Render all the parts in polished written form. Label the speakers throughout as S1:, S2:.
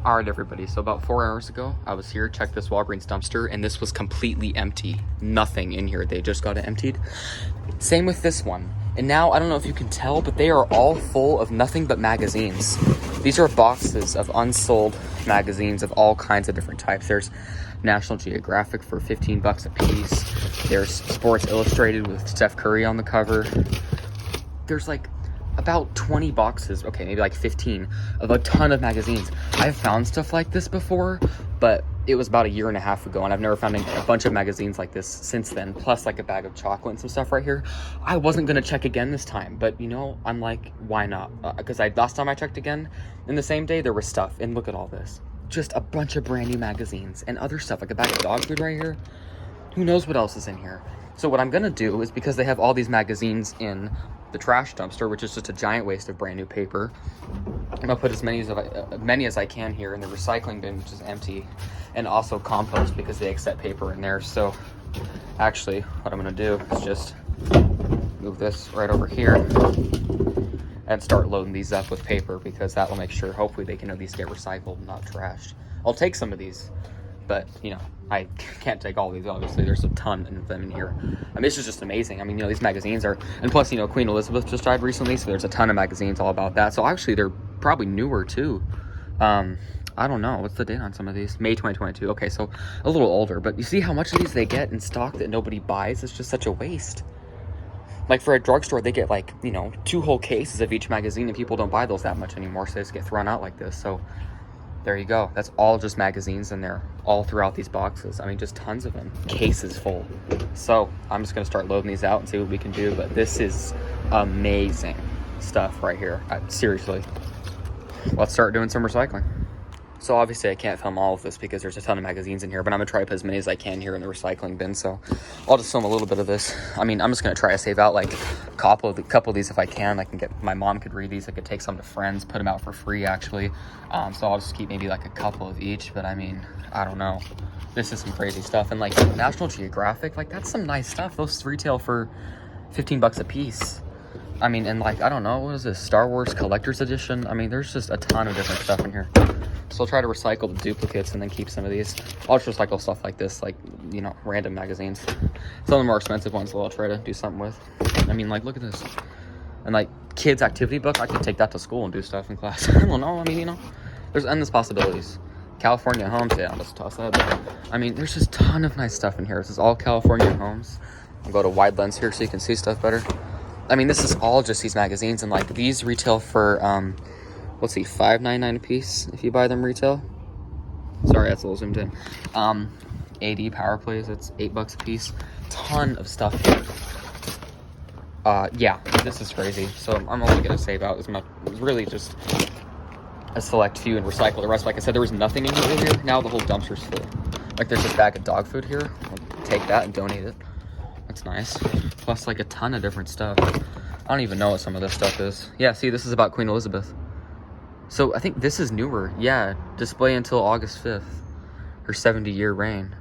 S1: All right, everybody, so about 4 hours ago, I was here, checked this Walgreens dumpster, and this was completely empty. Nothing in here. They just got it emptied. Same with this one. And now, I don't know if you can tell, but they are all full of nothing but magazines. These are boxes of unsold magazines of all kinds of different types. There's National Geographic for 15 bucks a piece. There's Sports Illustrated with Steph Curry on the cover. There's like about 20 boxes, okay, maybe like 15, of a ton of magazines. I've found stuff like this before, but it was about a year and a half ago, and I've never found a bunch of magazines like this since then, plus like a bag of chocolate and some stuff right here. I wasn't gonna check again this time, but you know, I'm like, why not? Because last time I checked again, in the same day, there was stuff, and look at all this. Just a bunch of brand new magazines and other stuff, like a bag of dog food right here. Who knows what else is in here? So what I'm gonna do is, because they have all these magazines in the trash dumpster, which is just a giant waste of brand new paper, I'm gonna put as many as I can here in the recycling bin, which is empty, and also compost, because they accept paper in there. So actually, what I'm gonna do is just move this right over here and start loading these up with paper, because that will make sure, hopefully, they can at least get recycled and not trashed. I'll take some of these, but you know, I can't take all these, obviously. There's a ton of them in here. I mean, this is just amazing. I mean, you know, these magazines are, and plus, you know, Queen Elizabeth just died recently, so there's a ton of magazines all about that. So actually, they're probably newer too. I don't know, what's the date on some of these? May 2022. Okay, so a little older, but you see how much of these they get in stock that nobody buys? It's just such a waste. Like for a drugstore, they get like, you know, 2 whole cases of each magazine, and people don't buy those that much anymore, so they just get thrown out like this. So there you go. That's all just magazines in there, all throughout these boxes. I mean, just tons of them. Cases full. So I'm just going to start loading these out and see what we can do. But this is amazing stuff right here. Seriously. Let's start doing some recycling. So obviously I can't film all of this because there's a ton of magazines in here, but I'm gonna try to put as many as I can here in the recycling bin. So I'll just film a little bit of this. I mean, I'm just gonna try to save out like a couple of these if I can. I can get, my mom could read these. I could take some to friends, put them out for free actually. So I'll just keep maybe like a couple of each, but I mean, I don't know. This is some crazy stuff. And like National Geographic, like that's some nice stuff. Those retail for 15 bucks a piece. I mean, and like, I don't know, what is this? Star Wars Collector's Edition? I mean, there's just a ton of different stuff in here. So I'll try to recycle the duplicates and then keep some of these. I'll just recycle stuff like this, like, you know, random magazines. Some of the more expensive ones I'll try to do something with. I mean, like, look at this. And like, kids' activity book, I could take that to school and do stuff in class. I don't know, I mean, you know, there's endless possibilities. California Homes, yeah, I'll just toss that. But, I mean, there's just a ton of nice stuff in here. This is all California Homes. I'll go to wide lens here so you can see stuff better. I mean, this is all just these magazines, and like these retail for let's see, $5.99 a piece if you buy them retail. Sorry, that's a little zoomed in. AD power plays, it's $8 a piece. Ton of stuff here. Yeah, this is crazy. So I'm only gonna save out as much, really just a select few and recycle the rest. Like I said, there was nothing in here earlier. Now the whole dumpster's full. Like there's a bag of dog food here. I'll take that and donate it. That's nice. Plus like a ton of different stuff. I don't even know what some of this stuff is. Yeah, see, this is about Queen Elizabeth. So I think this is newer. Yeah, display until August 5th. Her 70-year reign.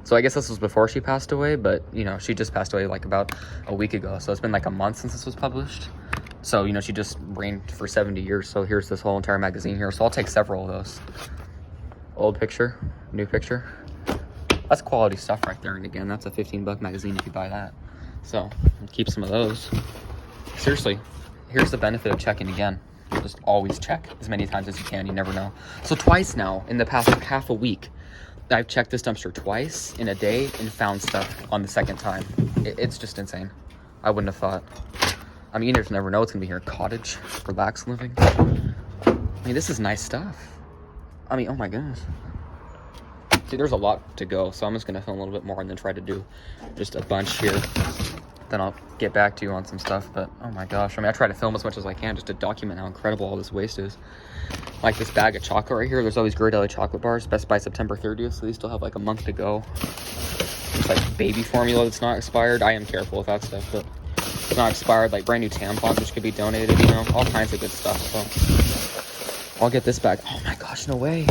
S1: So I guess this was before she passed away, but you know, she just passed away like about a week ago. So it's been like a month since this was published. So, you know, she just reigned for 70 years. So here's this whole entire magazine here. So I'll take several of those. Old picture, new picture. That's quality stuff right there. And again, that's a $15 magazine if you buy that. So keep some of those. Seriously, here's the benefit of checking again. Just always check as many times as you can. You never know. So twice now in the past half a week, I've checked this dumpster twice in a day and found stuff on the second time. It's just insane. I wouldn't have thought. I mean, you just never know what's gonna be here. Cottage, relax living. I mean, this is nice stuff. I mean, oh my goodness. See, there's a lot to go, so I'm just gonna film a little bit more and then try to do just a bunch here. Then I'll get back to you on some stuff, but oh my gosh. I mean, I try to film as much as I can just to document how incredible all this waste is. Like this bag of chocolate right here, there's always Ghirardelli chocolate bars, best by September 30th, so these still have like a month to go. It's like baby formula that's not expired. I am careful with that stuff, but it's not expired. Like brand new tampons, which could be donated, you know, all kinds of good stuff. So I'll get this back. Oh my gosh, no way.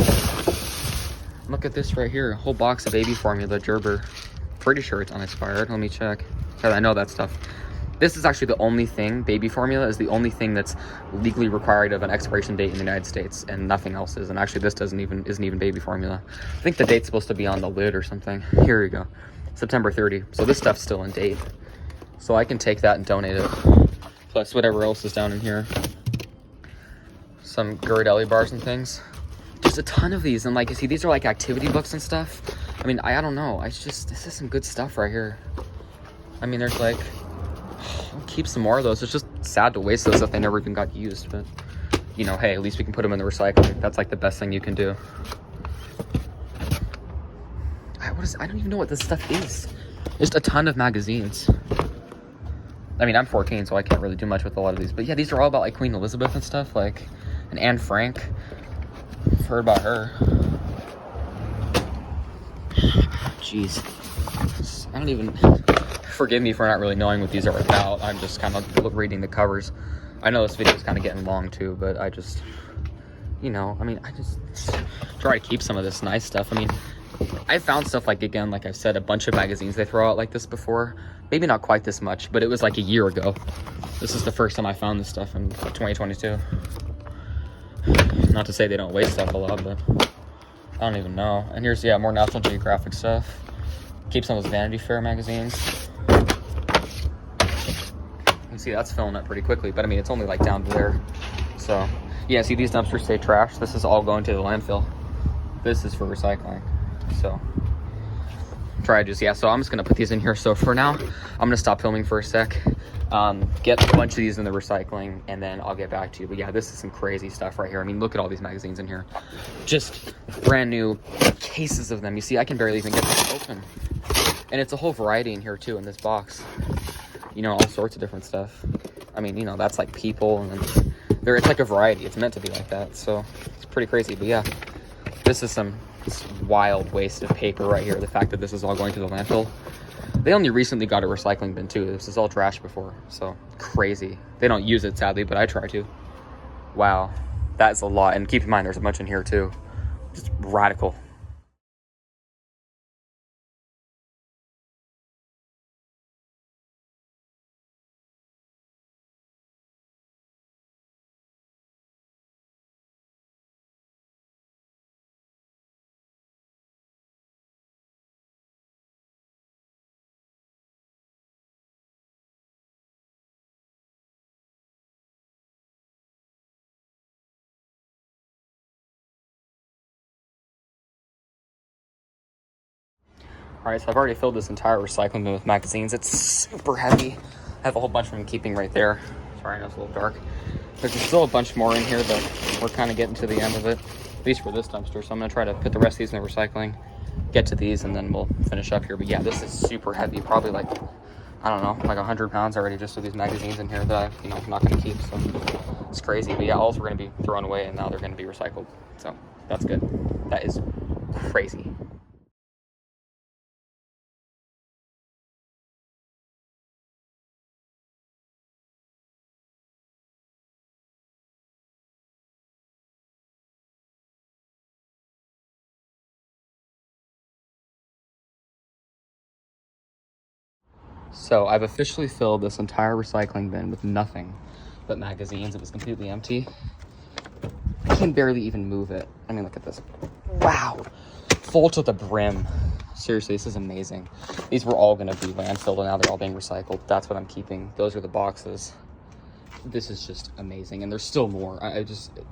S1: Look at this right here, a whole box of baby formula, Gerber. Pretty sure it's unexpired. Let me check. I know that stuff This is actually the only thing, baby formula is the only thing that's legally required of an expiration date in the United States, and nothing else is. And actually this isn't even baby formula. I think the date's supposed to be on the lid or something. Here you go, September 30. So this stuff's still in date. So I can take that and donate it. Plus whatever else is down in here. Some Ghirardelli bars and things. There's a ton of these, and like, you see, these are like activity books and stuff. I mean, I don't know. This is some good stuff right here. I mean, there's like, I'll keep some more of those. It's just sad to waste those if they never even got used, but you know, hey, at least we can put them in the recycling. That's like the best thing you can do. I don't even know what this stuff is. Just a ton of magazines. I mean, I'm 14, so I can't really do much with a lot of these, but yeah, these are all about like Queen Elizabeth and stuff, like, and Anne Frank. I've heard about her. Jeez. I don't even, forgive me for not really knowing what these are about. I'm just kind of reading the covers. I know this video is kind of getting long too, but I just, you know, I mean, I just try to keep some of this nice stuff. I mean, I found stuff like, again, like I've said, a bunch of magazines they throw out like this before. Maybe not quite this much, but it was like a year ago. This is the first time I found this stuff in 2022. Not to say they don't waste stuff a lot, but I don't even know. And here's, yeah, more National Geographic stuff. Keep some of those Vanity Fair magazines. You can see that's filling up pretty quickly, but I mean, it's only like down there. So, yeah, see, these dumpsters say trash. This is all going to the landfill. This is for recycling. So, so I'm just gonna put these in here. So for now, I'm gonna stop filming for a sec, get a bunch of these in the recycling, and then I'll get back to you. But yeah, this is some crazy stuff right here. I mean, look at all these magazines in here. Just brand new cases of them. You see, I can barely even get them open. And it's a whole variety in here too, in this box. You know, all sorts of different stuff. I mean, you know, that's like people, and then it's like a variety. It's meant to be like that, so it's pretty crazy. But yeah, this is some wild waste of paper right here. The fact that this is all going to the landfill. They only recently got a recycling bin too. This is all trash before, so crazy. They don't use it, sadly, but I try to. Wow, that is a lot. And keep in mind, there's a bunch in here too. Just radical. All right, so I've already filled this entire recycling bin with magazines. It's super heavy. I have a whole bunch of them keeping right there. Sorry, I know it's a little dark. There's still a bunch more in here, but we're kind of getting to the end of it, at least for this dumpster. So I'm gonna try to put the rest of these in the recycling, get to these, and then we'll finish up here. But yeah, this is super heavy, probably like, I don't know, like 100 pounds already just with these magazines in here that I'm not gonna keep, so it's crazy. But yeah, also we're gonna be thrown away and now they're gonna be recycled. So that's good. That is crazy. So I've officially filled this entire recycling bin with nothing but magazines. It was completely empty. I can barely even move it. I mean, look at this. Wow. Full to the brim. Seriously, this is amazing. These were all gonna be landfilled and now they're all being recycled. That's what I'm keeping. Those are the boxes. This is just amazing. And there's still more.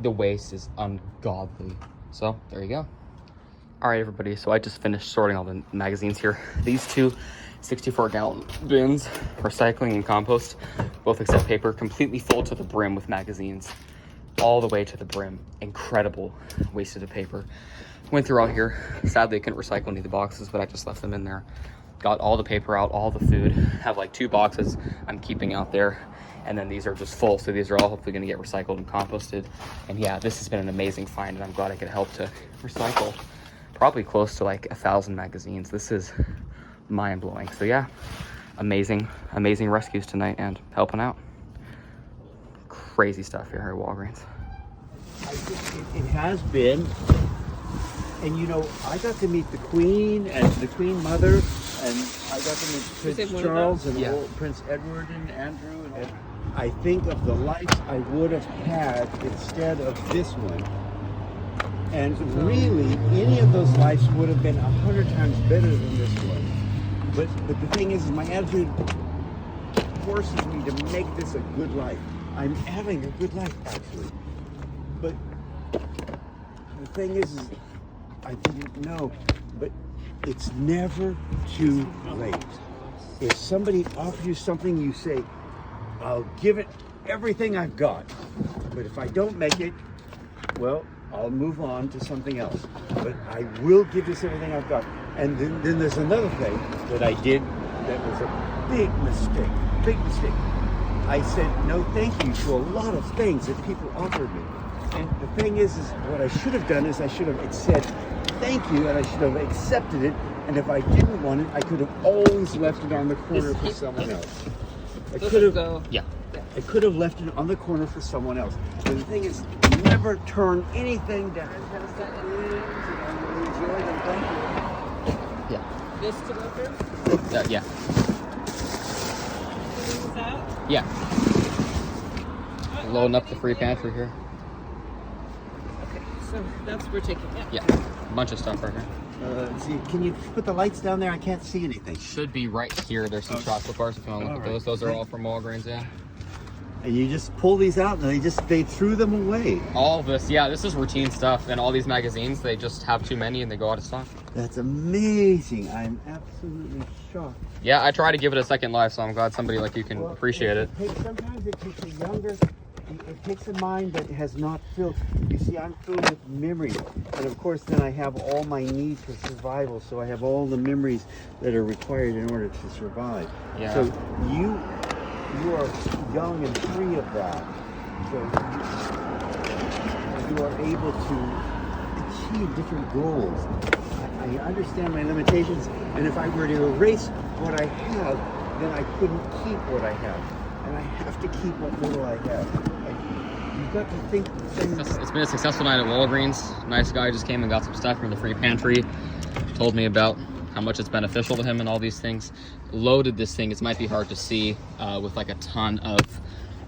S1: The waste is ungodly. So there you go. All right, everybody. So I just finished sorting all the magazines here. These two 64-gallon bins, recycling and compost, both accept paper, completely full to the brim with magazines, all the way to the brim. Incredible wasted of paper. Went through all here. Sadly, I couldn't recycle any of the boxes, but I just left them in there. Got all the paper out, all the food. Have like 2 boxes I'm keeping out there. And then these are just full, so these are all hopefully gonna get recycled and composted. And yeah, this has been an amazing find, and I'm glad I could help to recycle probably close to like 1,000 magazines. This is mind-blowing. So yeah, amazing rescues tonight and helping out. Crazy stuff here at Walgreens.
S2: I think it has been, and you know, I got to meet the Queen and the Queen Mother And I got them in
S3: You said
S2: Prince
S3: one of
S2: Charles and
S1: Yeah.
S2: old Prince Edward and Andrew and all. I think of the lights I would have had instead of this one. And really, any of those lights would have been 100 times better than this one. But the thing is my attitude forces me to make this a good life. I'm having a good life, actually. But the thing is I didn't know. But it's never too late. If somebody offers you something, you say, I'll give it everything I've got. But if I don't make it, well, I'll move on to something else. But I will give this everything I've got. And then there's another thing that I did that was a big mistake. Big mistake. I said no thank you to a lot of things that people offered me. And the thing is what I should have done is I should have said thank you, and I should have accepted it. And if I didn't want it, I could have always left it on the corner for someone else. I could have.
S1: Yeah.
S2: I could have left it on the corner for someone else. But the thing is, never turn anything down.
S1: Yeah.
S3: This to go through?
S1: Yeah.
S3: Is that?
S1: Yeah. Loading up the free pantry here.
S3: Okay, so that's we're taking.
S1: Yeah. A bunch of stuff right here.
S2: See, can you put the lights down there? I can't see anything.
S1: Should be right here. There's some chocolate bars if you want to look at those. Those are all from Walgreens, yeah.
S2: And you just pull these out and they threw them away.
S1: All of this, yeah, this is routine stuff. And all these magazines, they just have too many and they go out of stock.
S2: That's amazing. I'm absolutely shocked.
S1: Yeah, I try to give it a second life, so I'm glad somebody like you can
S2: Well,
S1: appreciate it.
S2: Sometimes it takes a younger, it takes a mind that has not filled. You see, I'm filled with memories. And of course, then I have all my needs for survival. So I have all the memories that are required in order to survive.
S1: Yeah.
S2: So you are young and free of that. So you are able to achieve different goals. I understand my limitations, and if I were to erase what I have, then I couldn't keep what I have. And I have to keep what little I have. You've got to think things.
S1: It's been a successful night at Walgreens. Nice guy just came and got some stuff from the free pantry. Told me about how much it's beneficial to him and all these things. Loaded this thing, it might be hard to see, with like a ton of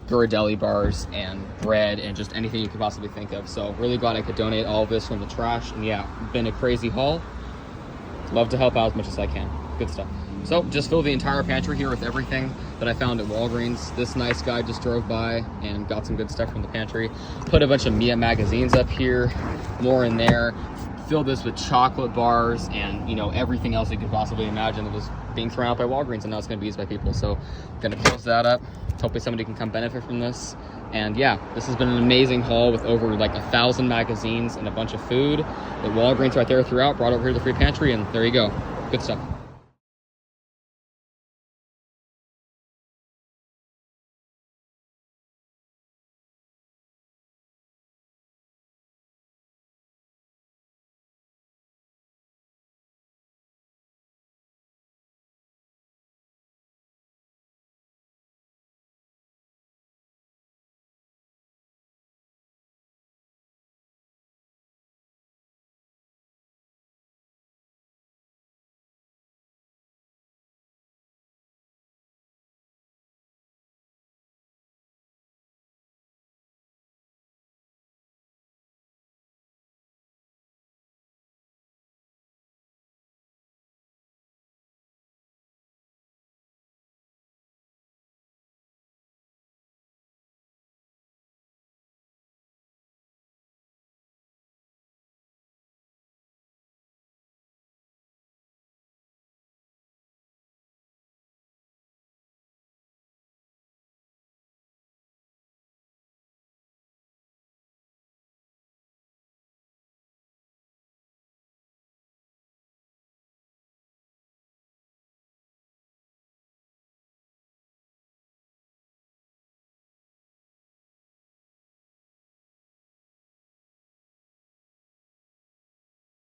S1: Ghirardelli bars and bread and just anything you could possibly think of. So really glad I could donate all of this from the trash. And yeah, been a crazy haul. Love to help out as much as I can. Good stuff. So just fill the entire pantry here with everything that I found at Walgreens. This nice guy just drove by and got some good stuff from the pantry. Put a bunch of Mia magazines up here, more in there. Fill this with chocolate bars and, you know, everything else you could possibly imagine that was being thrown out by Walgreens, and now it's going to be used by people. So I'm going to close that up. Hopefully somebody can come benefit from this. And yeah, this has been an amazing haul with over like 1,000 magazines and a bunch of food that Walgreens right there threw out, brought over here to the free pantry, and there you go. Good stuff.